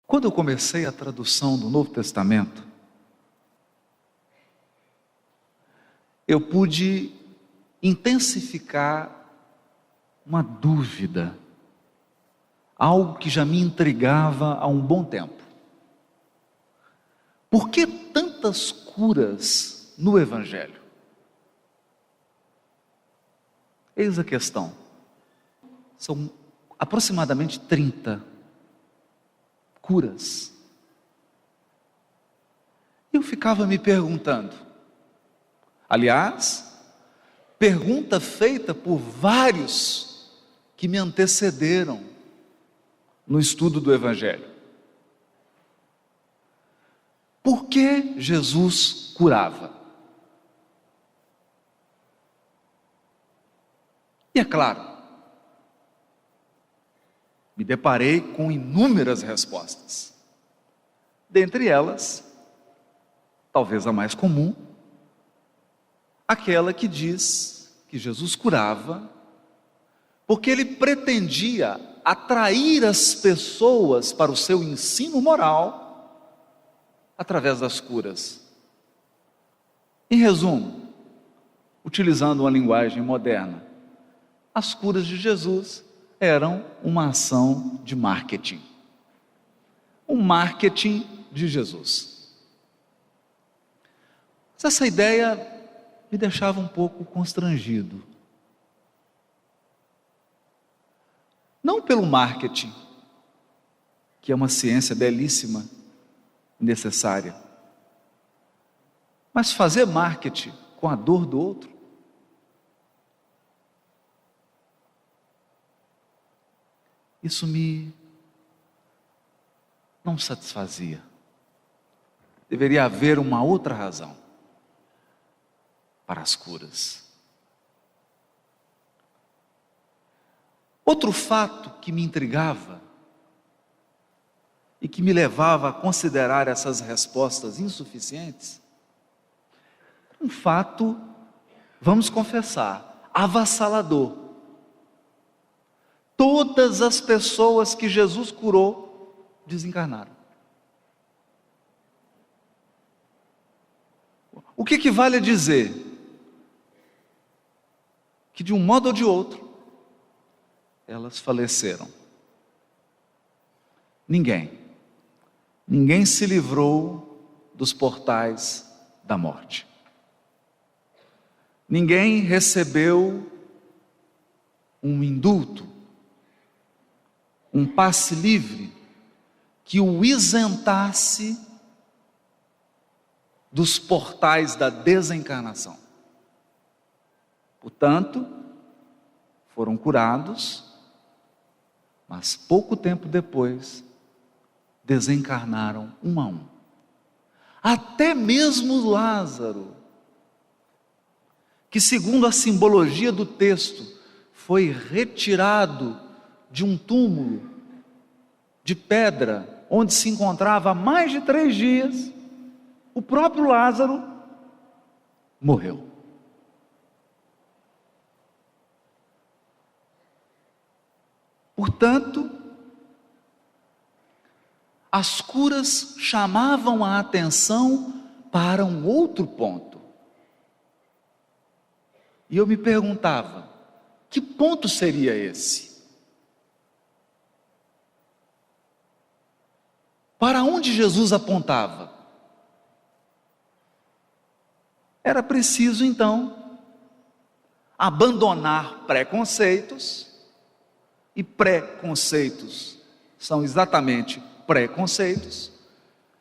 Quando eu comecei a tradução do Novo Testamento, eu pude intensificar uma dúvida, algo que já me intrigava há um bom tempo. Por que tantas curas no Evangelho? Eis a questão. São aproximadamente 30 curas. Eu ficava me perguntando, aliás, pergunta feita por vários que me antecederam no estudo do Evangelho. Por que Jesus curava? E é claro, me deparei com inúmeras respostas. Dentre elas, talvez a mais comum, aquela que diz que Jesus curava porque ele pretendia atrair as pessoas para o seu ensino moral através das curas. Em resumo, utilizando uma linguagem moderna, as curas de Jesus eram uma ação de marketing. Um marketing de Jesus. Mas essa ideia me deixava um pouco constrangido. Não pelo marketing, que é uma ciência belíssima, necessária, mas fazer marketing com a dor do outro. Isso me não satisfazia. Deveria haver uma outra razão para as curas. Outro fato que me intrigava e que me levava a considerar essas respostas insuficientes, um fato, vamos confessar, avassalador. Todas as pessoas que Jesus curou desencarnaram. O que equivale a dizer que de um modo ou de outro elas faleceram. Ninguém se livrou dos portais da morte. Ninguém recebeu um indulto, um passe livre que o isentasse dos portais da desencarnação. Portanto, foram curados, mas pouco tempo depois desencarnaram um a um. Até mesmo Lázaro, que segundo a simbologia do texto, foi retirado de um túmulo de pedra, onde se encontrava há mais de 3 dias, o próprio Lázaro morreu. Portanto, as curas chamavam a atenção para um outro ponto. E eu me perguntava, que ponto seria esse? Para onde Jesus apontava? Era preciso, então, abandonar preconceitos, e preconceitos são exatamente preconceitos,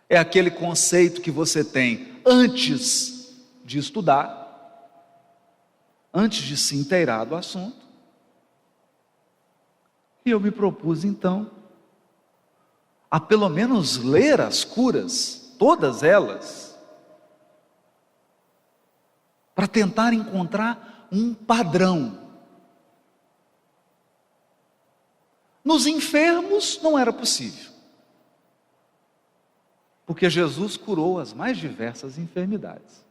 é aquele conceito que você tem antes de estudar, antes de se inteirar do assunto. E eu me propus, então, a pelo menos ler as curas, todas elas, para tentar encontrar um padrão. Nos enfermos não era possível, porque Jesus curou as mais diversas enfermidades.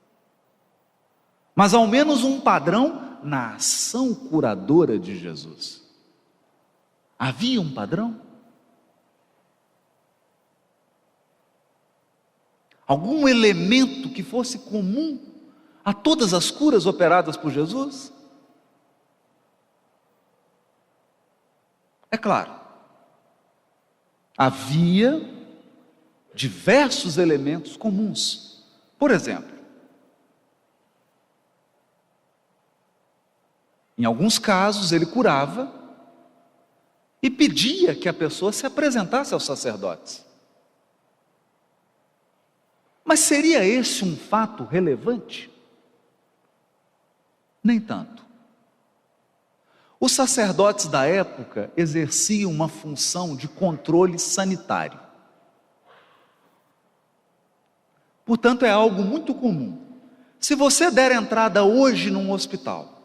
Mas ao menos um padrão na ação curadora de Jesus. Havia um padrão? Algum elemento que fosse comum a todas as curas operadas por Jesus? É claro, havia diversos elementos comuns. Por exemplo, em alguns casos ele curava e pedia que a pessoa se apresentasse aos sacerdotes. Mas seria esse um fato relevante? Nem tanto. Os sacerdotes da época exerciam uma função de controle sanitário. Portanto, é algo muito comum. Se você der entrada hoje num hospital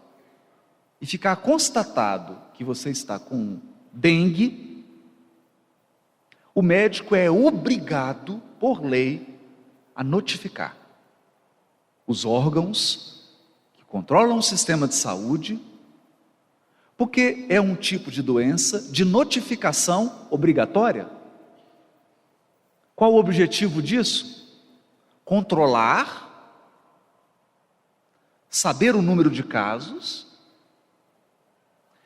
e ficar constatado que você está com dengue, o médico é obrigado, por lei, a notificar os órgãos que controlam o sistema de saúde, porque é um tipo de doença de notificação obrigatória. Qual o objetivo disso? Controlar, saber o número de casos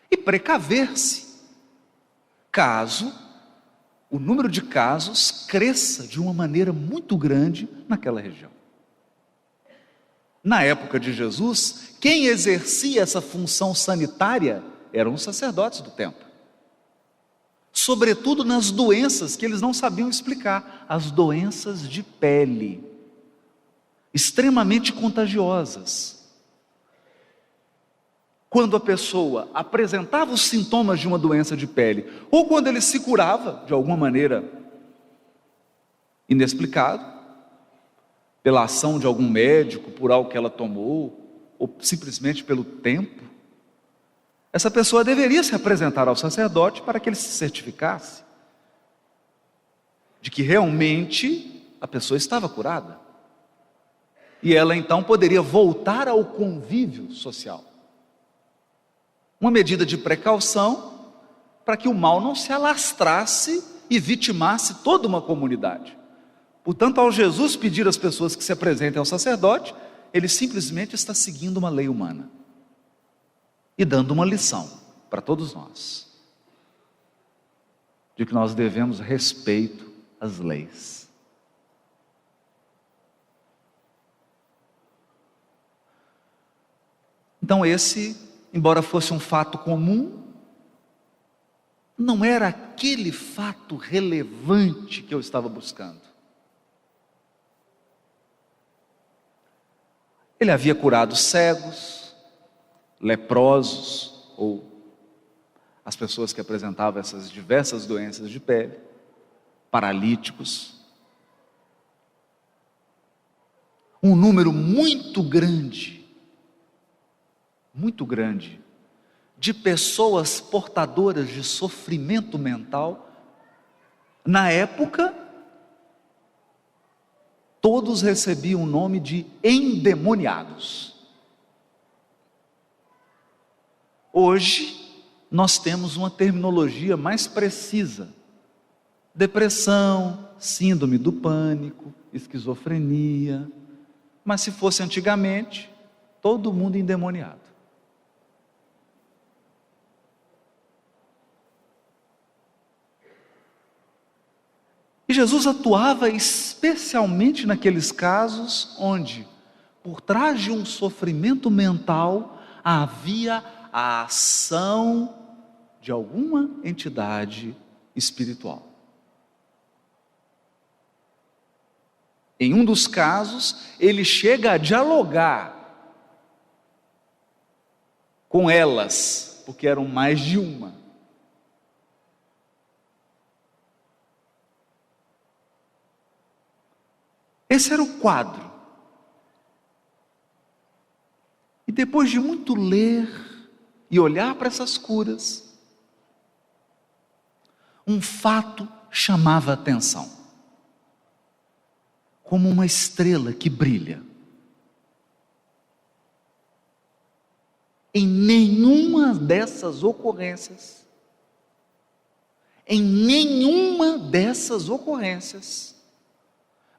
e precaver-se, caso o número de casos cresça de uma maneira muito grande naquela região. Na época de Jesus, quem exercia essa função sanitária eram os sacerdotes do templo. Sobretudo nas doenças que eles não sabiam explicar, as doenças de pele, extremamente contagiosas. Quando a pessoa apresentava os sintomas de uma doença de pele, ou quando ele se curava de alguma maneira inexplicável, pela ação de algum médico, por algo que ela tomou, ou simplesmente pelo tempo, essa pessoa deveria se apresentar ao sacerdote para que ele se certificasse de que realmente a pessoa estava curada. E ela então poderia voltar ao convívio social. Uma medida de precaução para que o mal não se alastrasse e vitimasse toda uma comunidade. Portanto, ao Jesus pedir às pessoas que se apresentem ao sacerdote, ele simplesmente está seguindo uma lei humana e dando uma lição para todos nós, de que nós devemos respeito às leis. Então esse, embora fosse um fato comum, não era aquele fato relevante que eu estava buscando. Ele havia curado cegos, leprosos, ou as pessoas que apresentavam essas diversas doenças de pele, paralíticos. Um número muito grande de pessoas portadoras de sofrimento mental. Na época, todos recebiam o nome de endemoniados. Hoje, nós temos uma terminologia mais precisa: depressão, síndrome do pânico, esquizofrenia. Mas se fosse antigamente, todo mundo endemoniado. E Jesus atuava especialmente naqueles casos onde, por trás de um sofrimento mental, havia a ação de alguma entidade espiritual. Em um dos casos, ele chega a dialogar com elas, porque eram mais de uma. Esse era o quadro. E depois de muito ler e olhar para essas curas, um fato chamava a atenção, como uma estrela que brilha. Em nenhuma dessas ocorrências,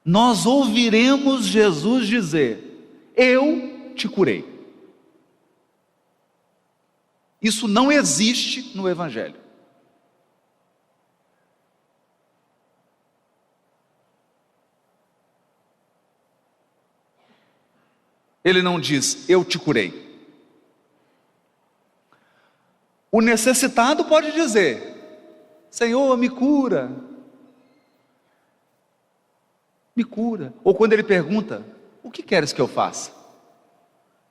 nós ouviremos Jesus dizer: eu te curei. Isso não existe no Evangelho. Ele não diz: eu te curei. O necessitado pode dizer: Senhor, me cura. Me cura. Ou quando ele pergunta: o que queres que eu faça?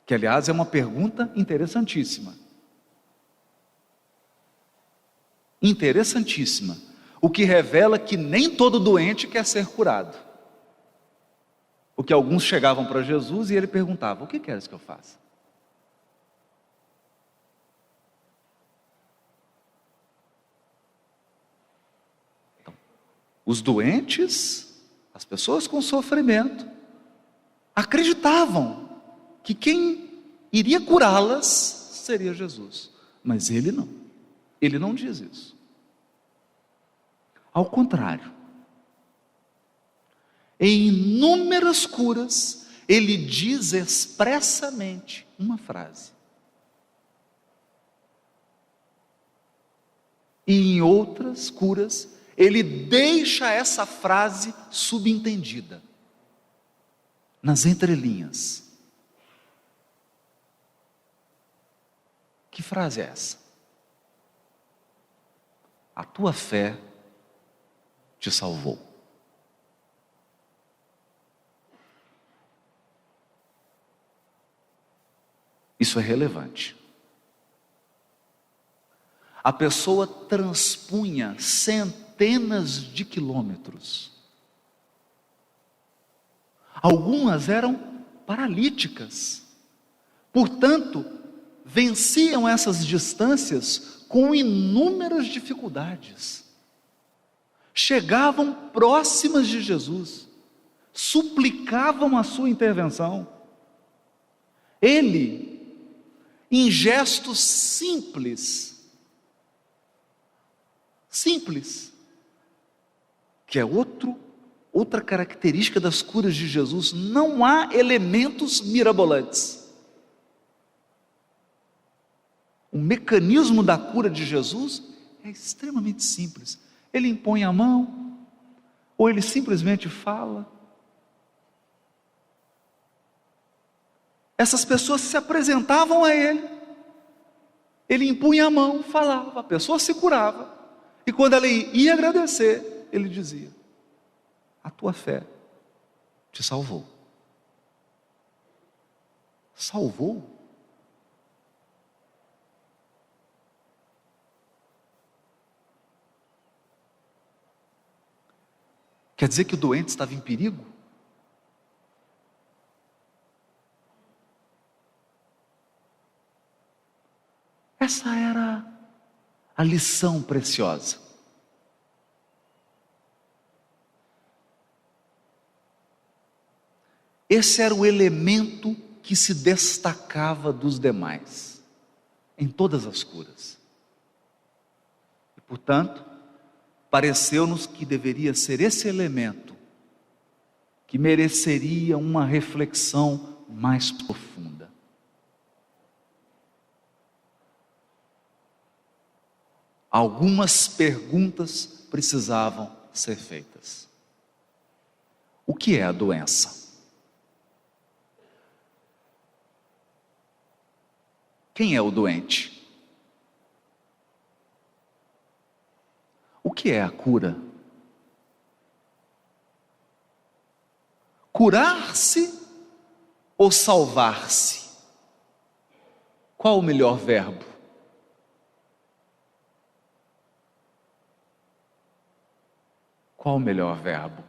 Que, aliás, é uma pergunta interessantíssima. Interessantíssima. O que revela que nem todo doente quer ser curado. Porque alguns chegavam para Jesus e ele perguntava: o que queres que eu faça? Então, os doentes, as pessoas com sofrimento, acreditavam que quem iria curá-las seria Jesus. Mas ele não. Ele não diz isso. Ao contrário, em inúmeras curas, ele diz expressamente uma frase. E em outras curas, ele deixa essa frase subentendida, nas entrelinhas. Que frase é essa? A tua fé te salvou. Isso é relevante. A pessoa transpunha centenas de quilômetros. Algumas eram paralíticas. Portanto, venciam essas distâncias com inúmeras dificuldades. Chegavam próximas de Jesus, suplicavam a sua intervenção. Ele, em gestos simples, que é outra característica das curas de Jesus, não há elementos mirabolantes. O mecanismo da cura de Jesus é extremamente simples. Ele impõe a mão, ou ele simplesmente fala. Essas pessoas se apresentavam a ele, ele impunha a mão, falava, a pessoa se curava, e quando ela ia agradecer, ele dizia: a tua fé te salvou. Salvou? Quer dizer que o doente estava em perigo? Essa era a lição preciosa. Esse era o elemento que se destacava dos demais, em todas as curas. E, portanto, pareceu-nos que deveria ser esse elemento que mereceria uma reflexão mais profunda. Algumas perguntas precisavam ser feitas. O que é a doença? Quem é o doente? O que é a cura? Curar-se ou salvar-se? Qual o melhor verbo? Qual o melhor verbo?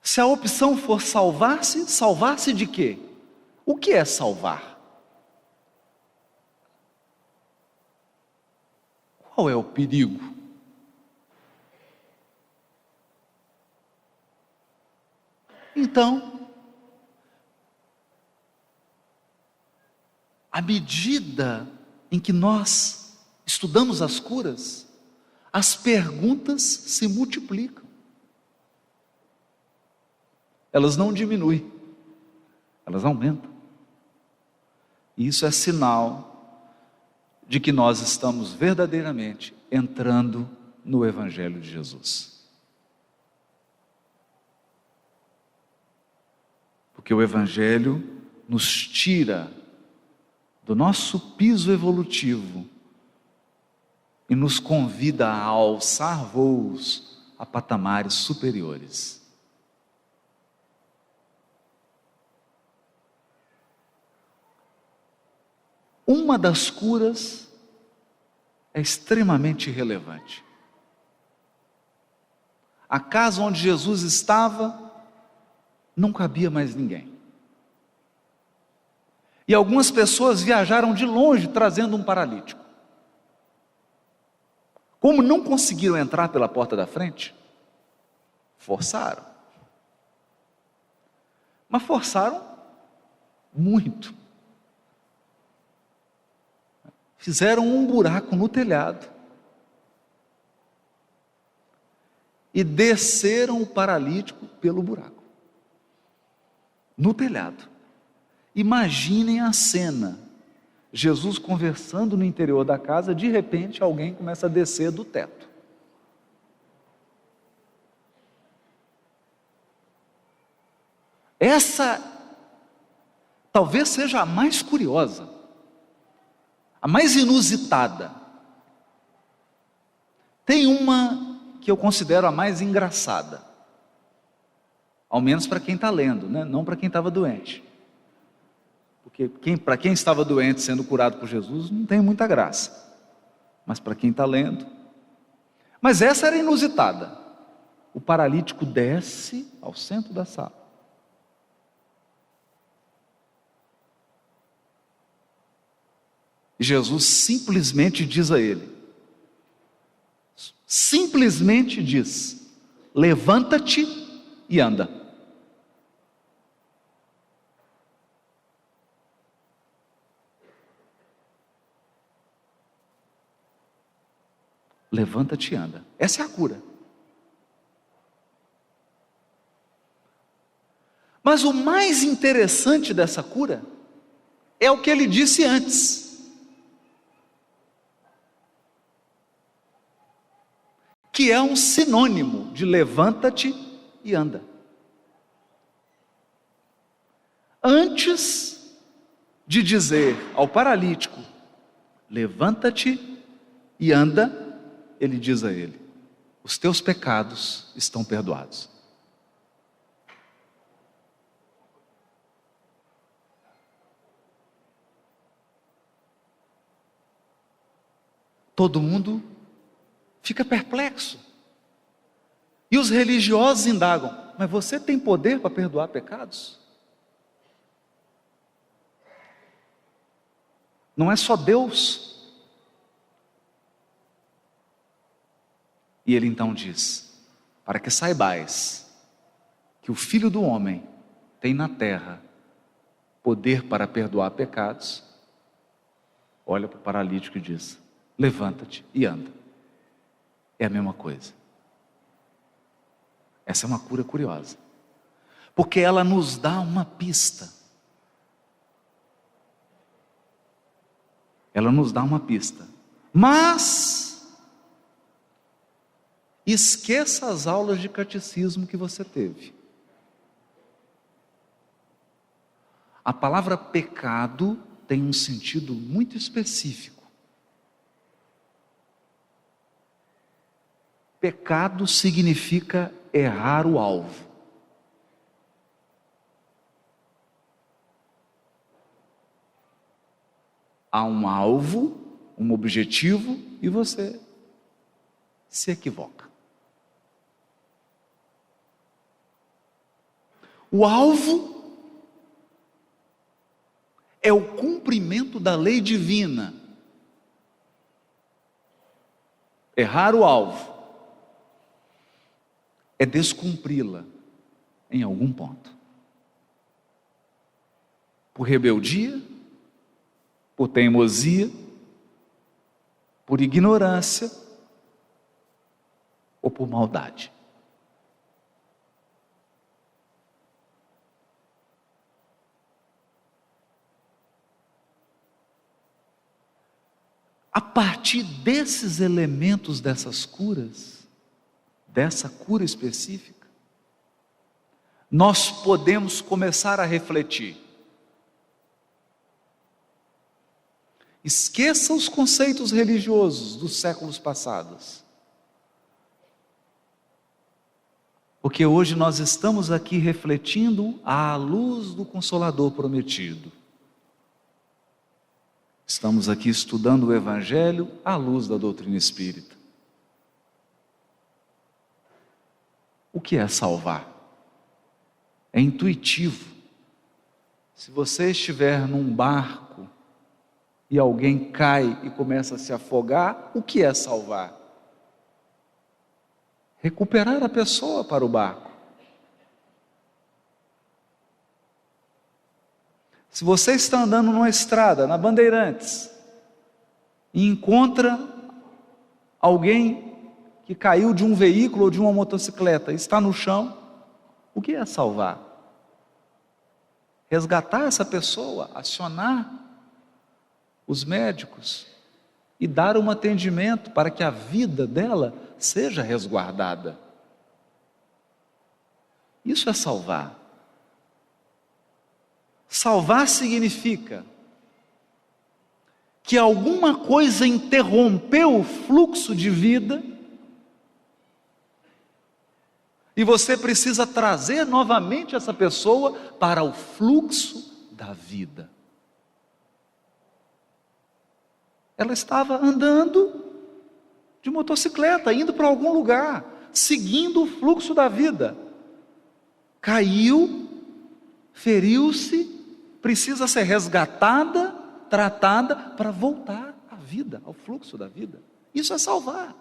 Se a opção for salvar-se, salvar-se de quê? O que é salvar? Qual é o perigo? Então, à medida em que nós estudamos as curas, as perguntas se multiplicam. Elas não diminuem, elas aumentam. E isso é sinal de que nós estamos verdadeiramente entrando no Evangelho de Jesus. Porque o Evangelho nos tira do nosso piso evolutivo e nos convida a alçar voos a patamares superiores. Uma das curas é extremamente relevante. A casa onde Jesus estava não cabia mais ninguém. E algumas pessoas viajaram de longe trazendo um paralítico. Como não conseguiram entrar pela porta da frente, forçaram. Mas forçaram muito. Fizeram um buraco no telhado e desceram o paralítico pelo buraco, no telhado. Imaginem a cena, Jesus conversando no interior da casa, de repente alguém começa a descer do teto. Essa talvez seja a mais curiosa, a mais inusitada. Tem uma que eu considero a mais engraçada, ao menos para quem está lendo, né? Não para quem estava doente. Porque para quem estava doente sendo curado por Jesus não tem muita graça, mas para quem está lendo. Mas essa era inusitada. O paralítico desce ao centro da sala. E Jesus simplesmente diz a ele, simplesmente diz: levanta-te e anda. Levanta-te e anda. Essa é a cura. Mas o mais interessante dessa cura é o que ele disse antes, que é um sinônimo de levanta-te e anda. Antes de dizer ao paralítico, levanta-te e anda, ele diz a ele: os teus pecados estão perdoados. Todo mundo fica perplexo. E os religiosos indagam: mas você tem poder para perdoar pecados? Não é só Deus? E ele então diz: para que saibais que o Filho do Homem tem na terra poder para perdoar pecados, olha para o paralítico e diz: levanta-te e anda. É a mesma coisa. Essa é uma cura curiosa, porque ela nos dá uma pista. Ela nos dá uma pista. Mas esqueça as aulas de catecismo que você teve. A palavra pecado tem um sentido muito específico. Pecado significa errar o alvo. Há um alvo, um objetivo, e você se equivoca. O alvo é o cumprimento da lei divina. Errar o alvo é descumpri-la em algum ponto. Por rebeldia, por teimosia, por ignorância, ou por maldade. A partir desses elementos dessas curas, dessa cura específica, nós podemos começar a refletir. Esqueça os conceitos religiosos dos séculos passados. Porque hoje nós estamos aqui refletindo à luz do Consolador prometido. Estamos aqui estudando o Evangelho à luz da doutrina espírita. O que é salvar? É intuitivo. Se você estiver num barco e alguém cai e começa a se afogar, o que é salvar? Recuperar a pessoa para o barco. Se você está andando numa estrada, na Bandeirantes, e encontra alguém que caiu de um veículo ou de uma motocicleta, está no chão, o que é salvar? Resgatar essa pessoa, acionar os médicos e dar um atendimento para que a vida dela seja resguardada. Isso é salvar. Salvar significa que alguma coisa interrompeu o fluxo de vida e você precisa trazer novamente essa pessoa para o fluxo da vida. Ela estava andando de motocicleta, indo para algum lugar, seguindo o fluxo da vida. Caiu, feriu-se, precisa ser resgatada, tratada para voltar à vida, ao fluxo da vida. Isso é salvar.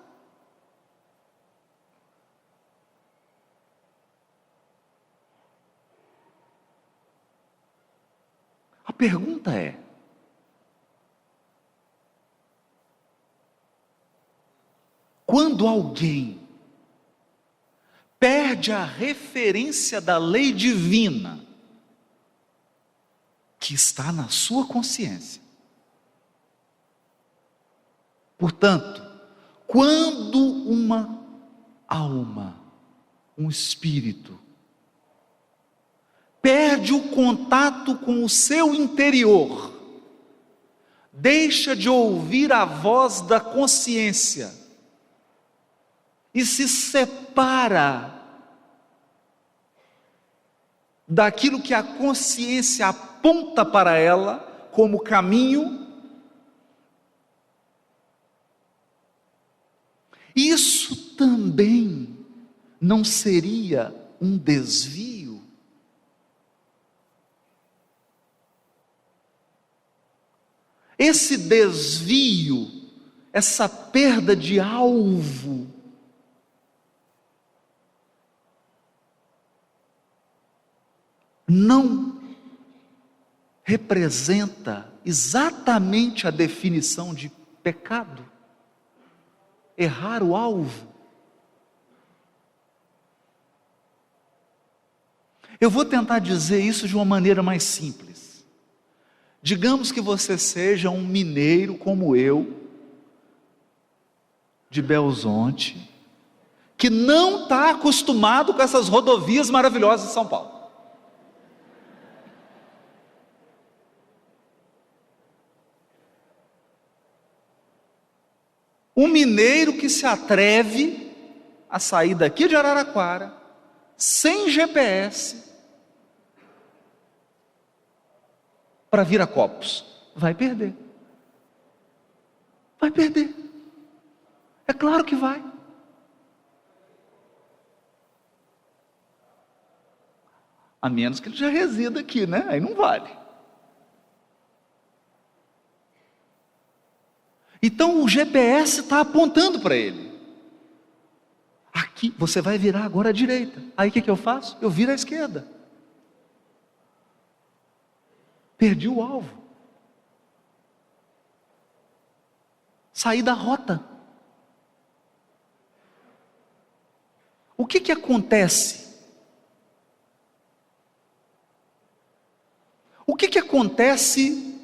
A pergunta é: quando alguém perde a referência da lei divina que está na sua consciência, portanto, quando uma alma, um espírito, perde o contato com o seu interior, deixa de ouvir a voz da consciência e se separa daquilo que a consciência aponta para ela como caminho, isso também não seria um desvio? Esse desvio, essa perda de alvo, não representa exatamente a definição de pecado? Errar o alvo? Eu vou tentar dizer isso de uma maneira mais simples. Digamos que você seja um mineiro como eu, de Belo Horizonte, que não está acostumado com essas rodovias maravilhosas de São Paulo. Um mineiro que se atreve a sair daqui de Araraquara, sem GPS, para Viracopos, vai perder. Vai perder. É claro que vai. A menos que ele já resida aqui, né? Aí não vale. Então o GPS está apontando para ele. Aqui, você vai virar agora à direita. Aí o que eu faço? Eu viro à esquerda. Perdi o alvo. Saí da rota. O que acontece? O que acontece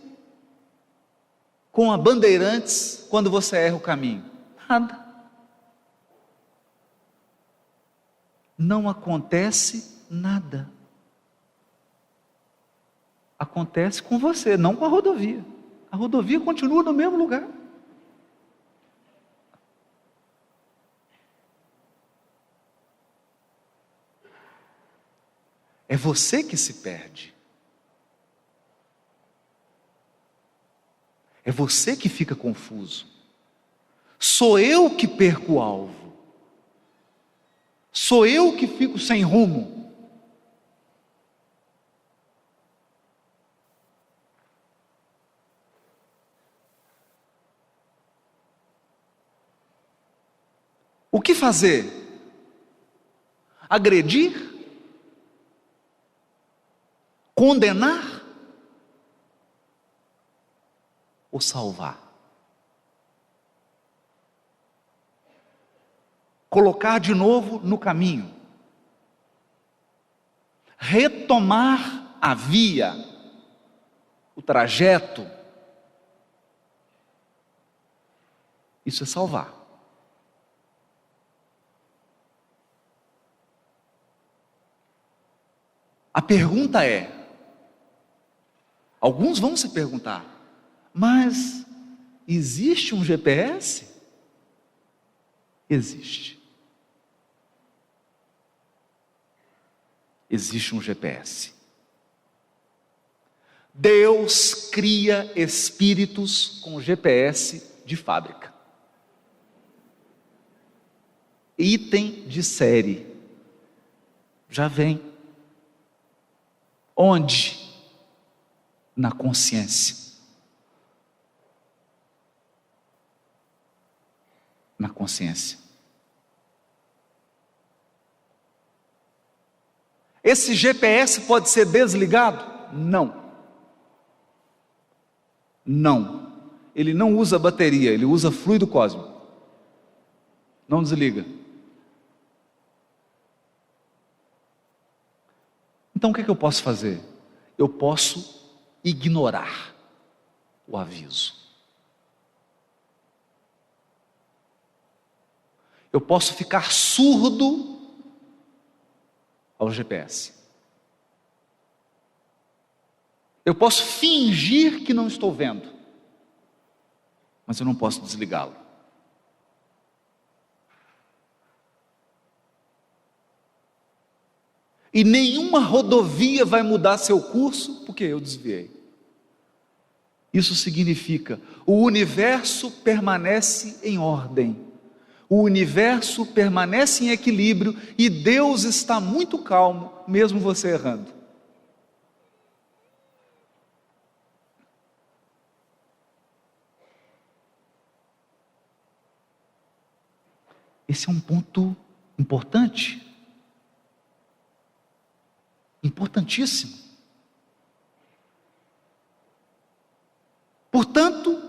com a Bandeirantes quando você erra o caminho? Nada. Não acontece nada. Acontece com você, não com a rodovia. A rodovia continua no mesmo lugar. É você que se perde. É você que fica confuso. Sou eu que perco o alvo. Sou eu que fico sem rumo. O que fazer? Agredir? Condenar? Ou salvar? Colocar de novo no caminho. Retomar a via, o trajeto. Isso é salvar. A pergunta é, alguns vão se perguntar, mas existe um GPS? Existe. Existe um GPS. Deus cria espíritos com GPS de fábrica. Item de série. Já vem. Onde? Na consciência. Na consciência. Esse GPS pode ser desligado? Não. Não. Ele não usa bateria, ele usa fluido cósmico. Não desliga. Então o que eu posso fazer? Eu posso ignorar o aviso. Eu posso ficar surdo ao GPS. Eu posso fingir que não estou vendo, mas eu não posso desligá-lo. E nenhuma rodovia vai mudar seu curso porque eu desviei. Isso significa, o universo permanece em ordem. O universo permanece em equilíbrio e Deus está muito calmo, mesmo você errando. Esse é um ponto importante. Importantíssimo. Portanto,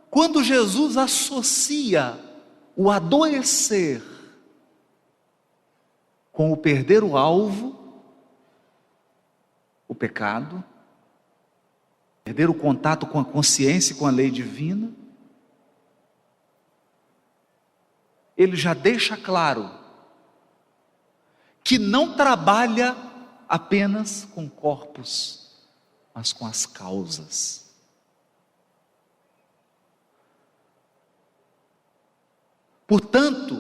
quando Jesus associa o adoecer com o perder o alvo, o pecado, perder o contato com a consciência e com a lei divina, ele já deixa claro que não trabalha apenas com corpos, mas com as causas. Portanto,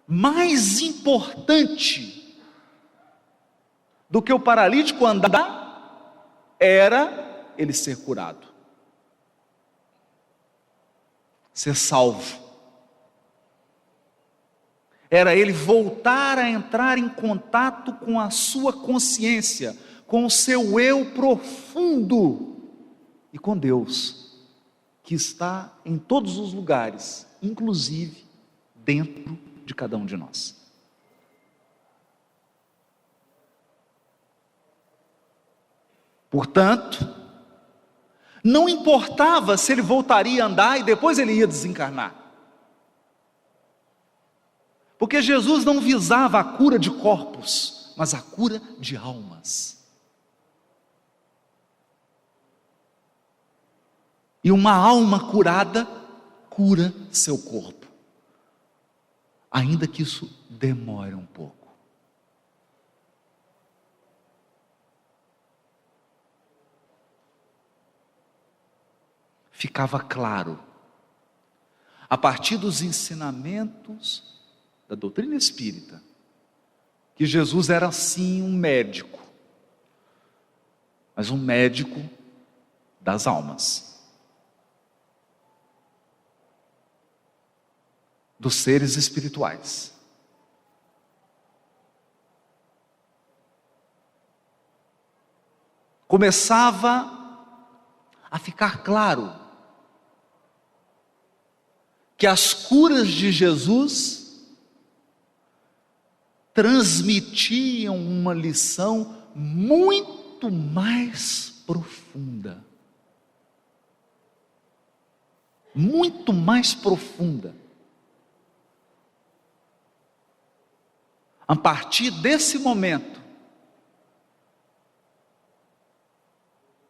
mais importante do que o paralítico andar, era ele ser curado, ser salvo. Era ele voltar a entrar em contato com a sua consciência, com o seu eu profundo e com Deus, que está em todos os lugares, inclusive dentro de cada um de nós. Portanto, não importava se ele voltaria a andar e depois ele ia desencarnar. Porque Jesus não visava a cura de corpos, mas a cura de almas. E uma alma curada cura seu corpo, ainda que isso demore um pouco. Ficava claro, a partir dos ensinamentos da doutrina espírita, que Jesus era sim um médico, mas um médico das almas, dos seres espirituais. Começava a ficar claro que as curas de Jesus transmitiam uma lição muito mais profunda. Muito mais profunda. A partir desse momento,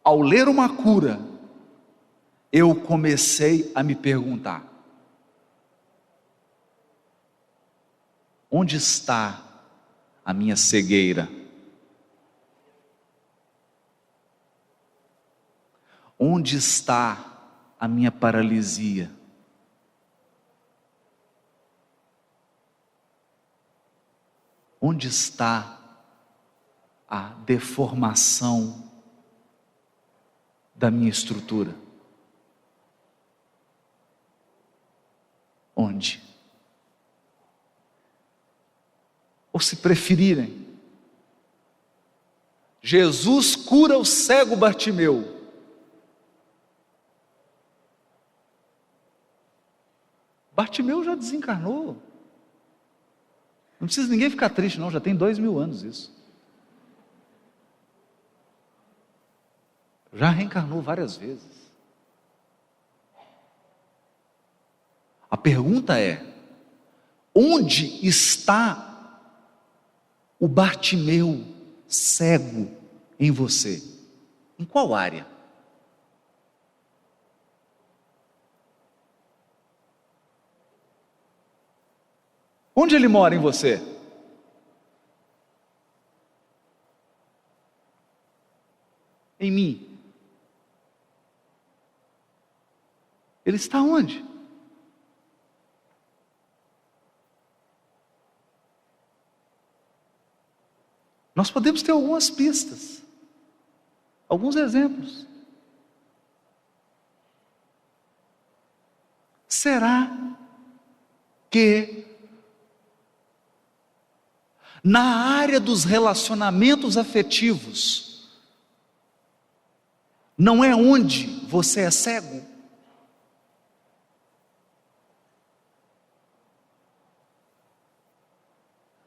ao ler uma cura, eu comecei a me perguntar: onde está a minha cegueira? Onde está a minha paralisia? Onde está a deformação da minha estrutura? Onde? Ou se preferirem, Jesus cura o cego Bartimeu. Bartimeu já desencarnou. Não precisa ninguém ficar triste não, já tem 2000 anos isso. Já reencarnou várias vezes. A pergunta é: onde está o Bartimeu cego em você? Em qual área? Onde ele mora em você? Em mim. Ele está onde? Nós podemos ter algumas pistas, alguns exemplos. Será que na área dos relacionamentos afetivos não é onde você é cego?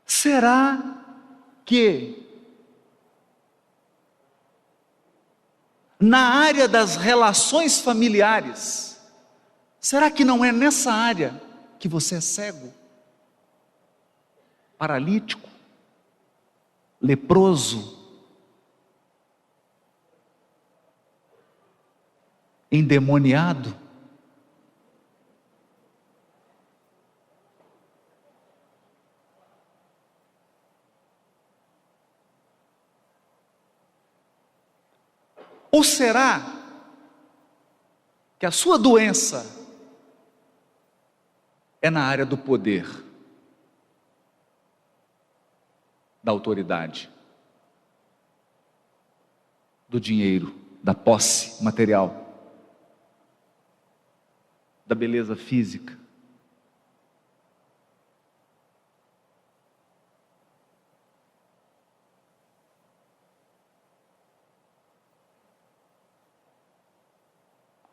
Será que na área das relações familiares, será que não é nessa área que você é cego, paralítico, leproso, endemoniado? Ou será que a sua doença é na área do poder, da autoridade, do dinheiro, da posse material, da beleza física?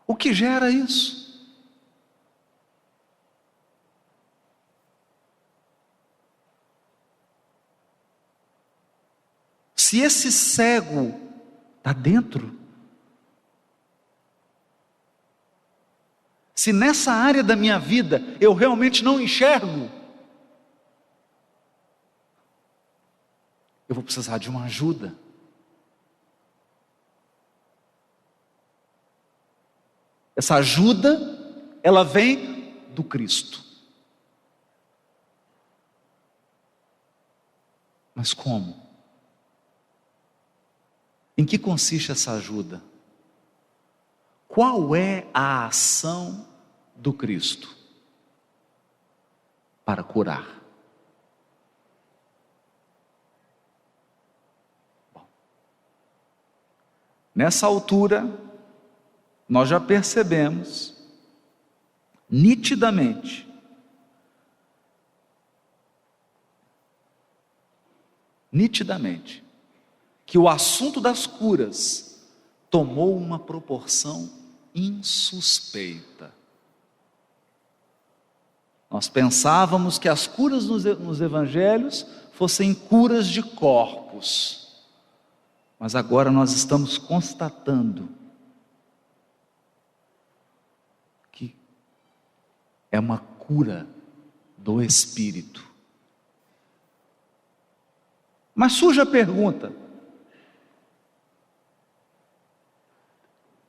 O que gera isso? Se esse cego está dentro, se nessa área da minha vida eu realmente não enxergo, eu vou precisar de uma ajuda. Essa ajuda, ela vem do Cristo. Mas como? Em que consiste essa ajuda? Qual é a ação do Cristo para curar? Bom, nessa altura, nós já percebemos nitidamente que o assunto das curas tomou uma proporção insuspeita. Nós pensávamos que as curas nos evangelhos fossem curas de corpos, mas agora nós estamos constatando que é uma cura do espírito. Mas surge a pergunta: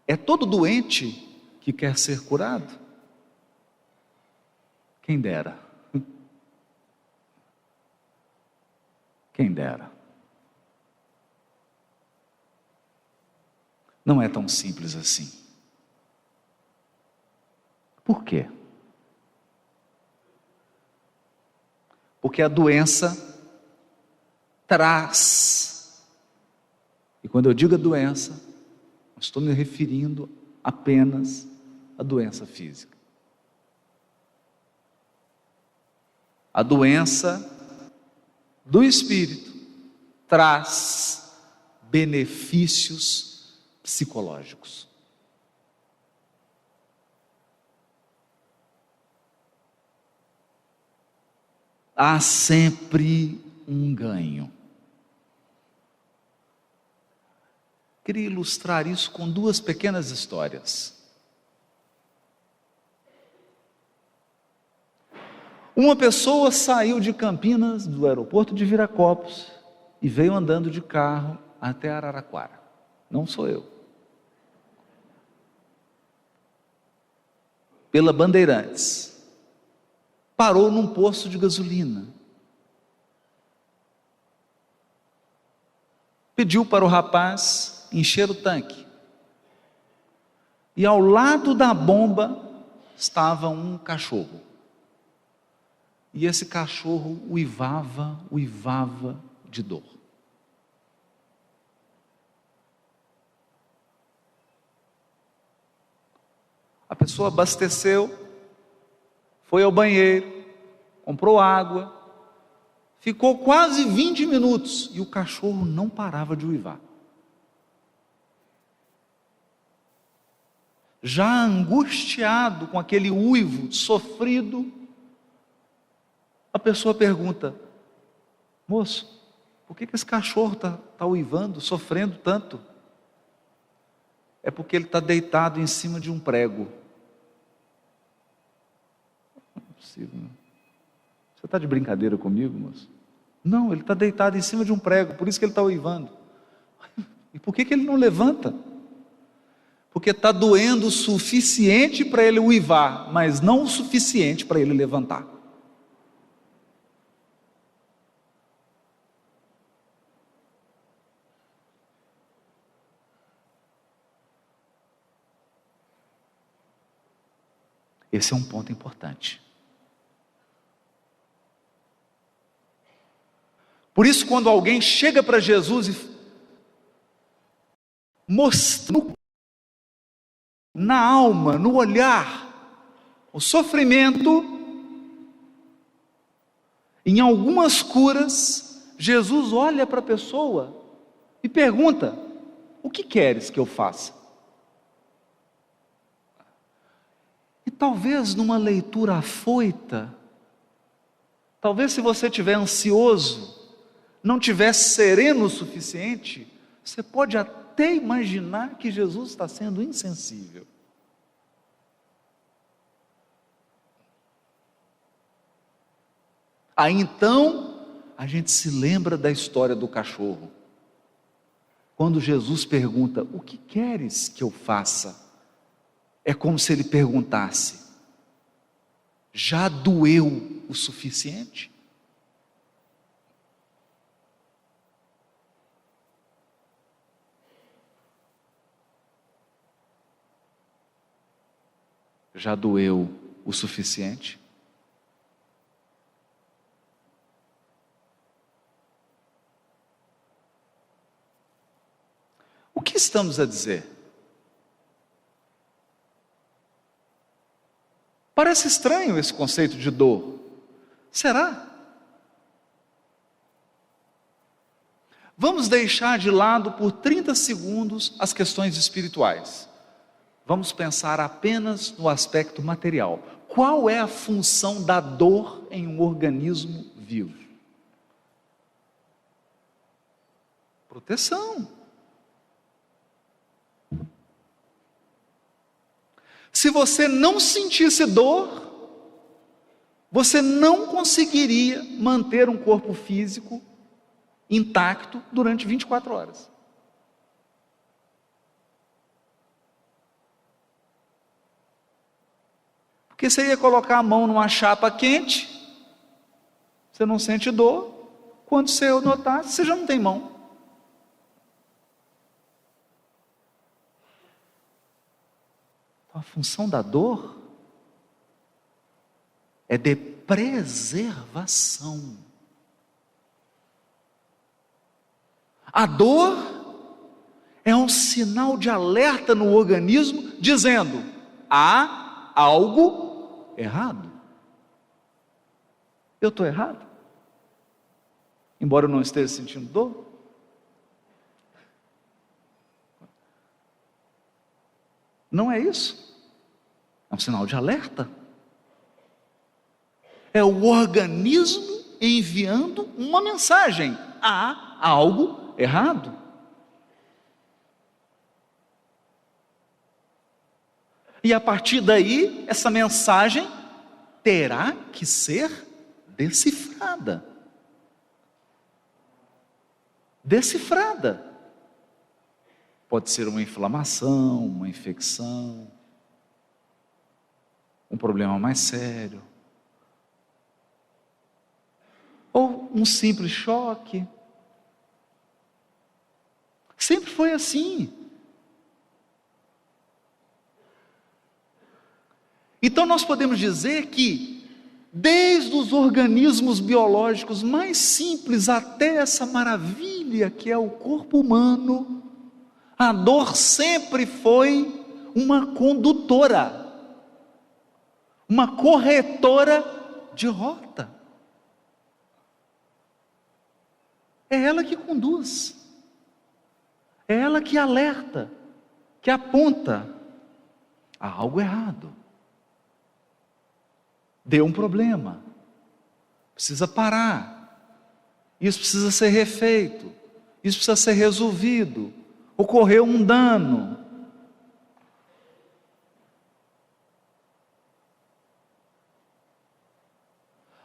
é todo doente que quer ser curado? Quem dera. Quem dera. Não é tão simples assim. Por quê? Porque a doença traz, e quando eu digo a doença, não estou me referindo apenas à doença física. A doença do espírito traz benefícios psicológicos. Há sempre um ganho. Queria ilustrar isso com duas pequenas histórias. Uma pessoa saiu de Campinas, do aeroporto de Viracopos, e veio andando de carro até Araraquara. Não sou eu. Pela Bandeirantes. Parou num posto de gasolina. Pediu para o rapaz encher o tanque. E ao lado da bomba estava um cachorro. E esse cachorro uivava de dor. A pessoa abasteceu, foi ao banheiro, comprou água, ficou quase 20 minutos e o cachorro não parava de uivar. Já angustiado com aquele uivo sofrido, a pessoa pergunta: moço, por que esse cachorro está uivando, sofrendo tanto? É porque ele está deitado em cima de um prego. Não é possível, não. Você está de brincadeira comigo, moço? Não, ele está deitado em cima de um prego, por isso que ele está uivando. E por que ele não levanta? Porque está doendo o suficiente para ele uivar, mas não o suficiente para ele levantar. Esse é um ponto importante. Por isso, quando alguém chega para Jesus e mostra na alma, no olhar, o sofrimento, em algumas curas, Jesus olha para a pessoa e pergunta: o que queres que eu faça? E talvez numa leitura afoita, talvez se você estiver ansioso, não estiver sereno o suficiente, você pode até imaginar que Jesus está sendo insensível. Aí então, a gente se lembra da história do cachorro. Quando Jesus pergunta: o que queres que eu faça? É como se ele perguntasse: já doeu o suficiente? Já doeu o suficiente? O que estamos a dizer? Parece estranho esse conceito de dor. Será? Vamos deixar de lado por 30 segundos as questões espirituais. Vamos pensar apenas no aspecto material. Qual é a função da dor em um organismo vivo? Proteção. Se você não sentisse dor, você não conseguiria manter um corpo físico intacto durante 24 horas. Porque você ia colocar a mão numa chapa quente, você não sente dor, quando você notar, você já não tem mão. A função da dor é de preservação. A dor é um sinal de alerta no organismo, dizendo: há algo errado. Eu estou errado? Embora eu não esteja sentindo dor? Não é isso? É um sinal de alerta. É o organismo enviando uma mensagem: há algo errado. E a partir daí, essa mensagem terá que ser decifrada. Decifrada. Pode ser uma inflamação, uma infecção, um problema mais sério, ou um simples choque. Sempre foi assim. Então nós podemos dizer que, desde os organismos biológicos mais simples até essa maravilha que é o corpo humano, a dor sempre foi uma condutora, uma corretora de rota. É ela que conduz, é ela que alerta, que aponta: há algo errado. Deu um problema, precisa parar, isso precisa ser refeito, isso precisa ser resolvido, ocorreu um dano.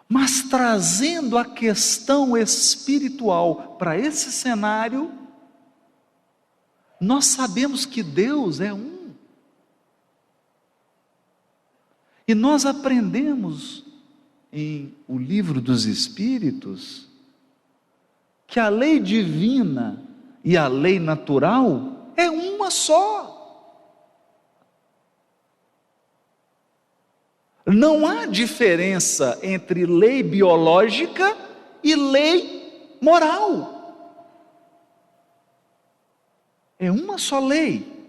Mas trazendo a questão espiritual para esse cenário, nós sabemos que Deus é um. E nós aprendemos em o Livro dos Espíritos que a lei divina e a lei natural é uma só. Não há diferença entre lei biológica e lei moral. É uma só lei.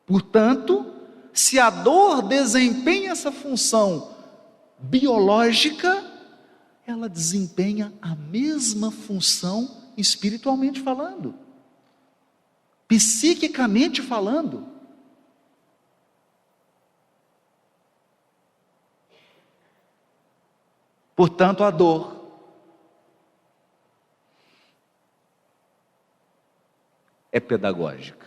Portanto, se a dor desempenha essa função biológica, ela desempenha a mesma função espiritualmente falando, psiquicamente falando. Portanto, a dor é pedagógica.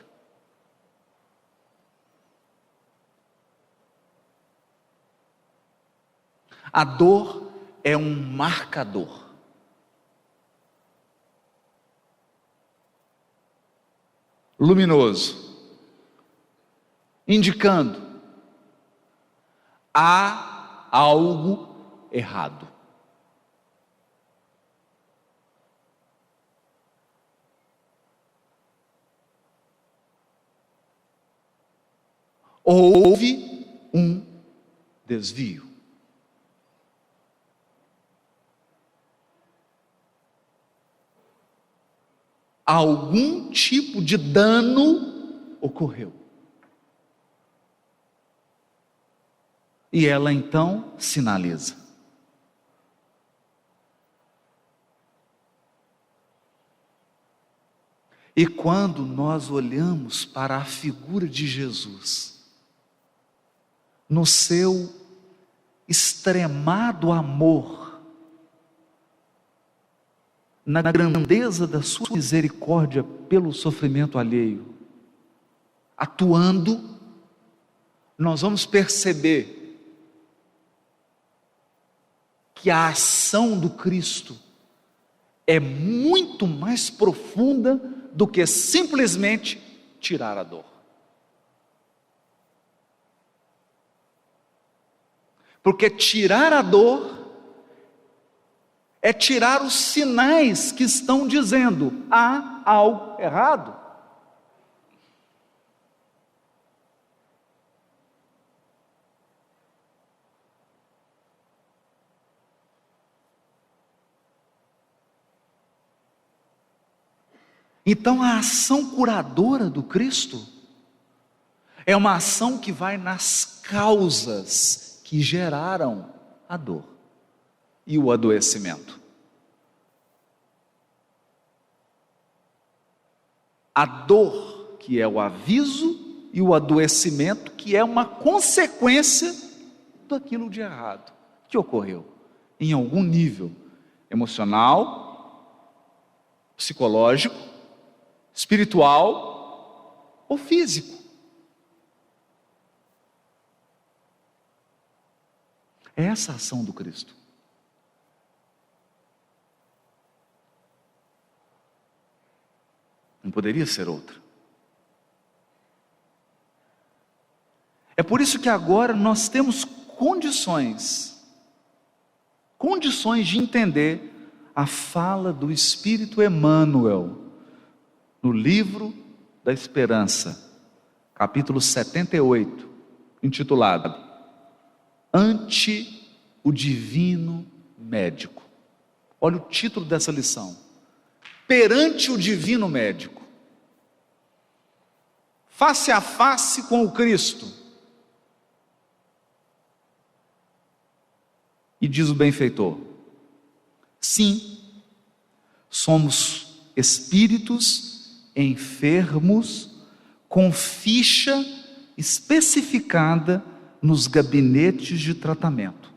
A dor é um marcador. luminoso, indicando: há algo errado. Houve um desvio. Algum tipo de dano ocorreu. E ela então sinaliza. E quando nós olhamos para a figura de Jesus, no seu extremado amor, na grandeza da sua misericórdia pelo sofrimento alheio, atuando, nós vamos perceber que a ação do Cristo é muito mais profunda do que simplesmente tirar a dor. Porque tirar a dor é tirar os sinais que estão dizendo: há algo errado. Então a ação curadora do Cristo é uma ação que vai nas causas que geraram a dor e o adoecimento. A dor, que é o aviso, e o adoecimento, que é uma consequência daquilo de errado que ocorreu em algum nível emocional, psicológico, espiritual ou físico. É essa a ação do Cristo. Não poderia ser outra. É por isso que agora nós temos condições de entender a fala do Espírito Emmanuel no livro da Esperança, capítulo 78, intitulado Ante o Divino Médico. Olha o título dessa lição: Perante o Divino Médico, face a face com o Cristo. E diz o benfeitor: sim, somos espíritos enfermos com ficha especificada nos gabinetes de tratamento.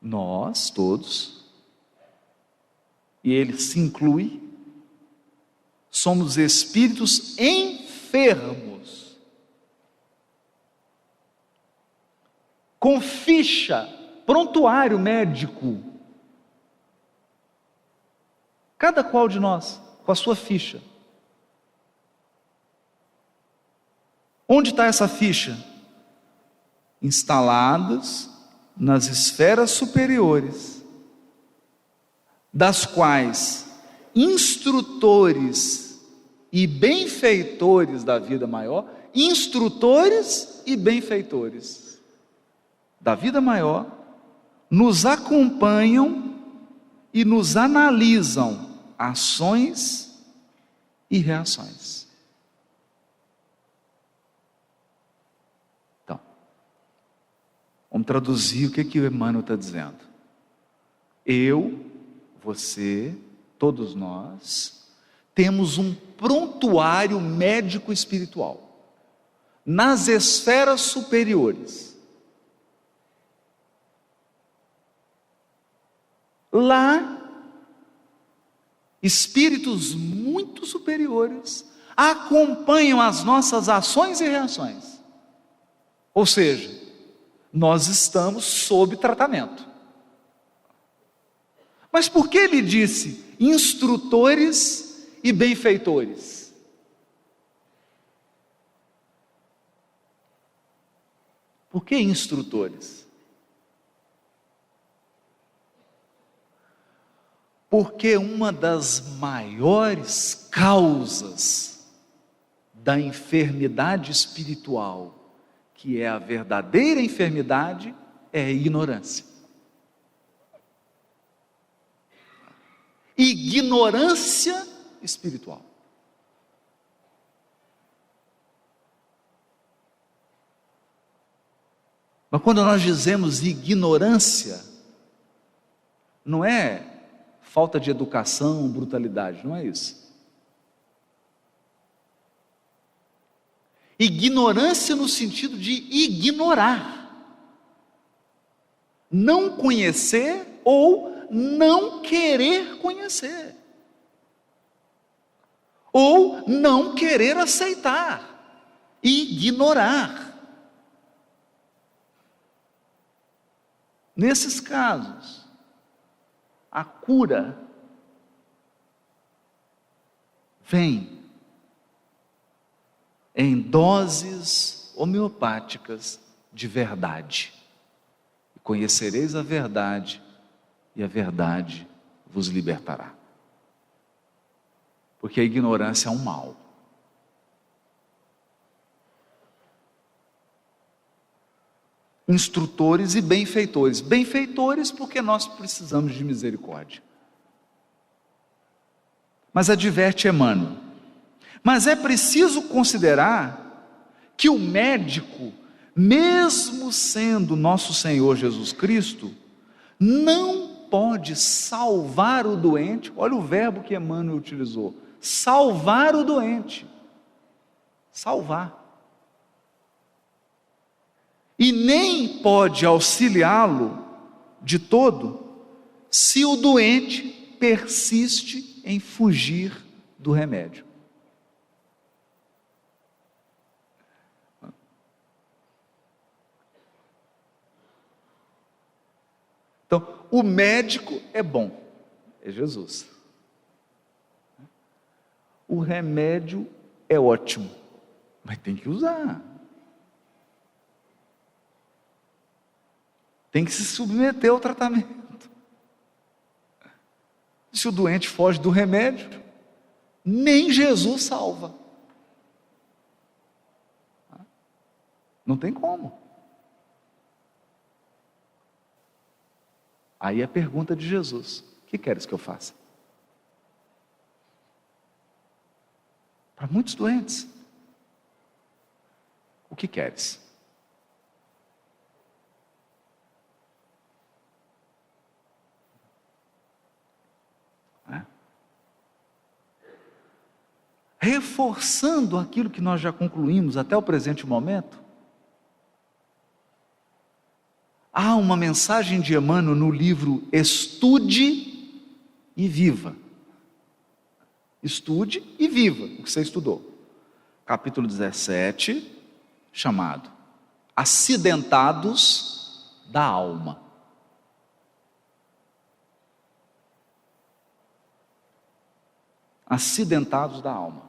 Nós todos, e ele se inclui, somos espíritos enfermos, com ficha, prontuário médico. Cada qual de nós, com a sua ficha. Onde está essa ficha? Instaladas nas esferas superiores, das quais instrutores e benfeitores da vida maior, instrutores e benfeitores da vida maior, nos acompanham e nos analisam ações e reações. Então, vamos traduzir o que o Emmanuel está dizendo. Eu, você, todos nós, temos um prontuário médico espiritual nas esferas superiores. Lá, espíritos muito superiores acompanham as nossas ações e reações. Ou seja, nós estamos sob tratamento. Mas por que ele disse instrutores e benfeitores. Por que instrutores? Porque uma das maiores causas da enfermidade espiritual, que é a verdadeira enfermidade, é a ignorância. Ignorância espiritual. Mas quando nós dizemos ignorância, não é falta de educação, brutalidade, não é isso. Ignorância no sentido de ignorar, não conhecer ou não querer conhecer, ou não querer aceitar, ignorar. Nesses casos, a cura vem em doses homeopáticas de verdade. Conhecereis a verdade, e a verdade vos libertará. Porque a ignorância é um mal. Instrutores e benfeitores. Benfeitores porque nós precisamos de misericórdia. Mas adverte Emmanuel: mas é preciso considerar que o médico, mesmo sendo nosso Senhor Jesus Cristo, não pode salvar o doente. Olha o verbo que Emmanuel utilizou: salvar o doente. Salvar. E nem pode auxiliá-lo de todo, se o doente persiste em fugir do remédio. Então, o médico é bom, é Jesus. O remédio é ótimo, mas tem que usar. Tem que se submeter ao tratamento. Se o doente foge do remédio, nem Jesus salva. Não tem como. Aí a pergunta de Jesus: o que queres que eu faça? Para muitos doentes, o que queres? Reforçando aquilo que nós já concluímos até o presente momento, há uma mensagem de Emmanuel no livro Estude e Viva. Estude e viva o que você estudou. Capítulo 17, chamado Acidentados da Alma. Acidentados da alma.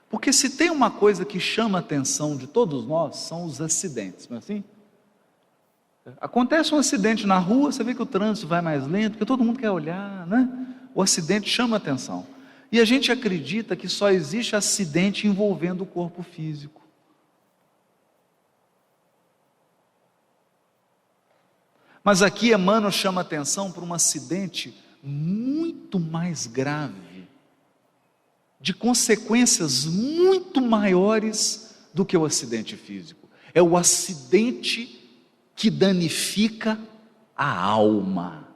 Porque se tem uma coisa que chama a atenção de todos nós, são os acidentes, não é assim? Acontece um acidente na rua, você vê que o trânsito vai mais lento, porque todo mundo quer olhar, né? O acidente chama a atenção. E a gente acredita que só existe acidente envolvendo o corpo físico. Mas aqui Emmanuel chama a atenção para um acidente muito mais grave, de consequências muito maiores do que o acidente físico. É o acidente que danifica a alma.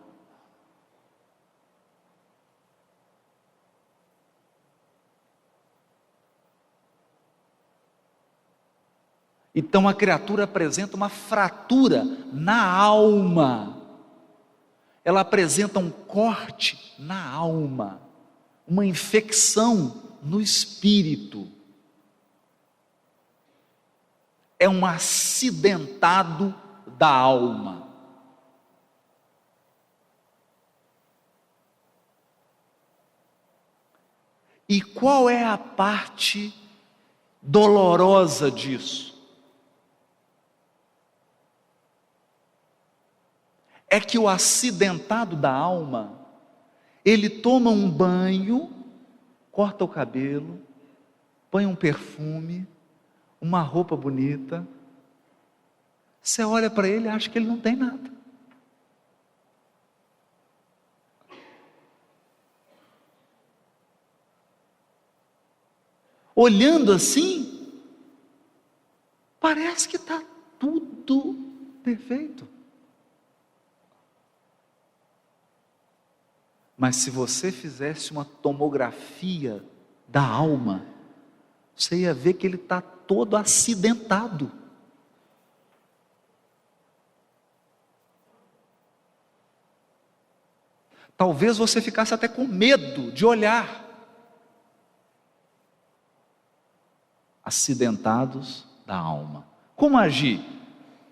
Então a criatura apresenta uma fratura na alma. Ela apresenta um corte na alma, uma infecção no espírito. É um acidentado da alma. E qual é a parte dolorosa disso? É que o acidentado da alma, ele toma um banho, corta o cabelo, põe um perfume, uma roupa bonita. Você olha para ele e acha que ele não tem nada. Olhando assim, parece que está tudo perfeito. Mas se você fizesse uma tomografia da alma, você ia ver que ele está todo acidentado. Talvez você ficasse até com medo de olhar. Acidentados da alma. Como agir?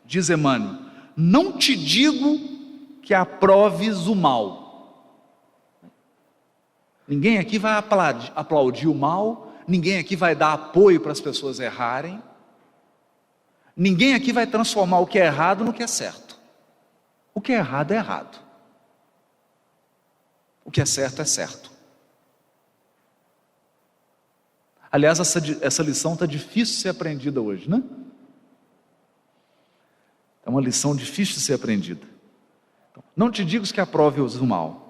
Diz Emmanuel: não te digo que aproves o mal. Ninguém aqui vai aplaudir o mal, ninguém aqui vai dar apoio para as pessoas errarem, ninguém aqui vai transformar o que é errado no que é certo. O que é errado é errado, o que é certo é certo. Aliás, essa lição está difícil de ser aprendida hoje, né? É uma lição difícil de ser aprendida. Então, não te digo que aproves o mal,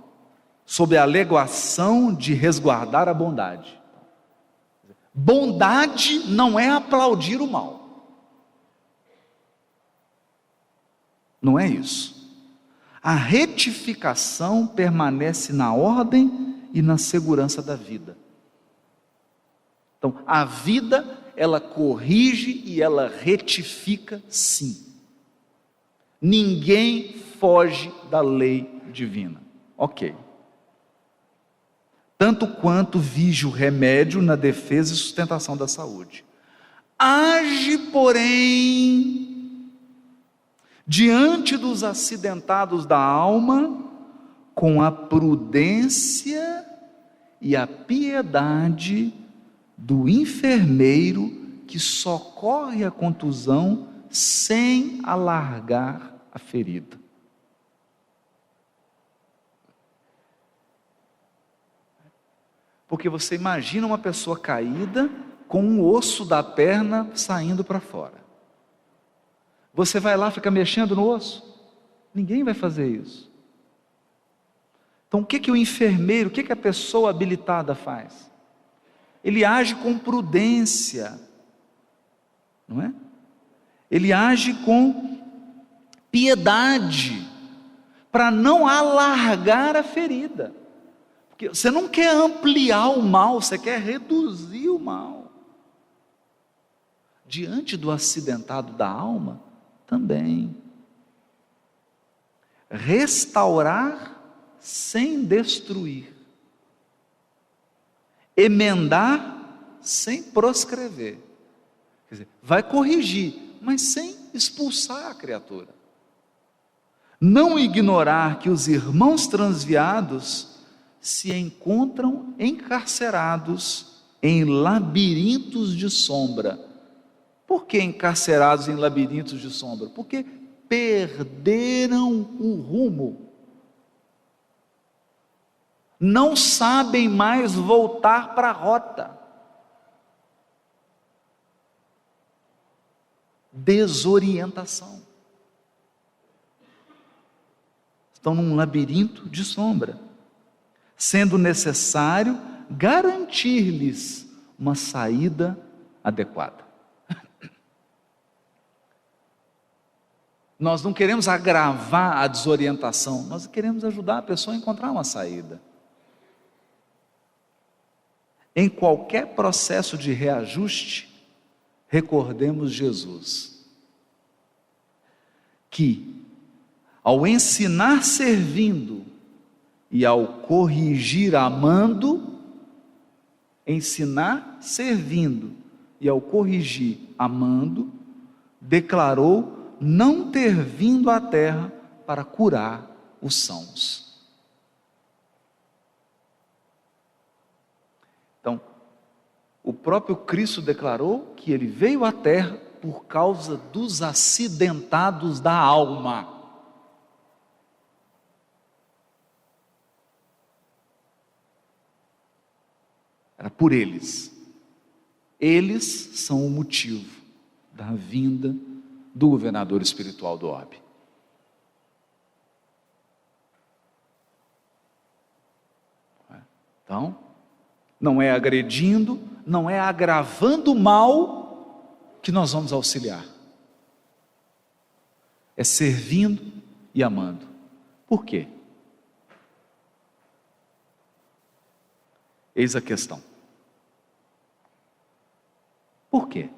sob a alegação de resguardar a bondade. Bondade não é aplaudir o mal. Não é isso. A retificação permanece na ordem e na segurança da vida. Então, a vida, ela corrige e ela retifica, sim. Ninguém foge da lei divina. Ok. Tanto quanto vige o remédio na defesa e sustentação da saúde. Age, porém, diante dos acidentados da alma, com a prudência e a piedade do enfermeiro que socorre a contusão sem alargar a ferida. Porque você imagina uma pessoa caída com um osso da perna saindo para fora. Você vai lá, fica mexendo no osso? Ninguém vai fazer isso. Então o que o enfermeiro, o que a pessoa habilitada faz? Ele age com prudência, não é? Ele age com piedade, para não alargar a ferida. Porque você não quer ampliar o mal, você quer reduzir o mal. Diante do acidentado da alma, também. Restaurar sem destruir. Emendar sem proscrever. Quer dizer, vai corrigir, mas sem expulsar a criatura. Não ignorar que os irmãos transviados se encontram encarcerados em labirintos de sombra. Por que encarcerados em labirintos de sombra? Porque perderam o rumo. Não sabem mais voltar para a rota. Desorientação. Estão num labirinto de sombra, sendo necessário garantir-lhes uma saída adequada. Nós não queremos agravar a desorientação, nós queremos ajudar a pessoa a encontrar uma saída. Em qualquer processo de reajuste, recordemos Jesus, que ao ensinar servindo e ao corrigir amando, ensinar servindo e ao corrigir amando, declarou não ter vindo à terra para curar os sãos. Então, O próprio Cristo declarou que ele veio à terra por causa dos acidentados da alma. Era por eles. Eles são o motivo da vinda do governador espiritual do orbe. Então, não é agredindo, não é agravando o mal que nós vamos auxiliar. É servindo e amando. Por quê? Eis a questão. Por quê?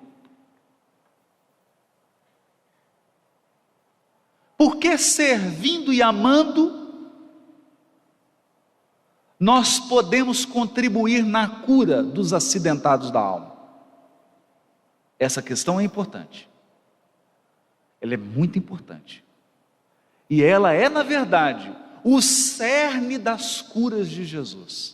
Porque servindo e amando, nós podemos contribuir na cura dos acidentados da alma. Essa questão é importante. Ela é muito importante. E ela é, na verdade, o cerne das curas de Jesus.